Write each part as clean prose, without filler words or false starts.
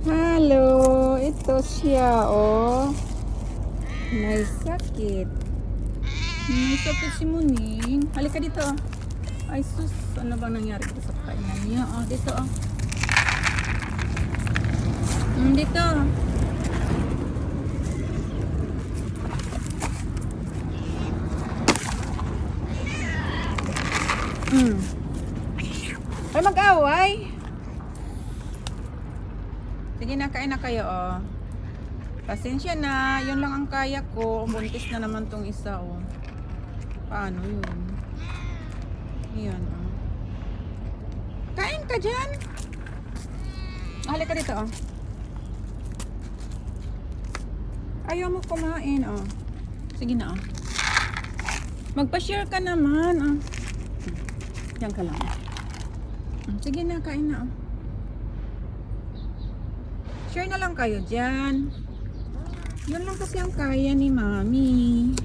Halo, ito siya, oh. May sakit. May sakit si Muning. Halika dito, oh. Ay, sus. Ano bang nangyari dito sa kainan niya? Oh, dito, oh. Dito. Ay, mag-away. Sige na, kain na kayo, oh. Pasensya na, yun lang ang kaya ko. Buntis na naman tong isa, oh. Paano yun? Yan, oh. Kain ka dyan. Halika dito, oh. Ayaw mo kumain, oh. Sige na, oh. Magpa-share ka naman, oh. Diyan ka lang. Sige na, kain na, oh. Share na lang kayo dyan. Yun lang kasi ang kaya ni Mami.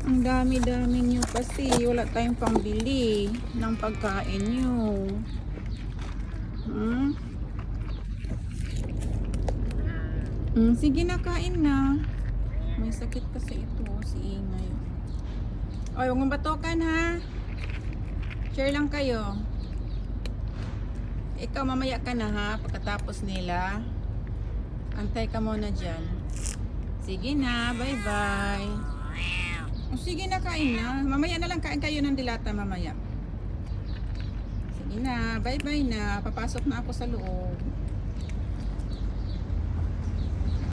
Ang dami-dami nyo kasi. Wala tayong pambili ng pagkain nyo. Sige na, kain na. May sakit kasi ito, si Ingay. Oy, huwag mong batukan, ha. Share lang kayo. Ikaw mamaya ka na, ha. Pagkatapos nila, antay ka muna dyan. Sige na, bye-bye. Sige na, kain na. Mamaya na lang kain kayo ng dilata mamaya. Sige na, bye-bye na. Papasok na ako sa loob.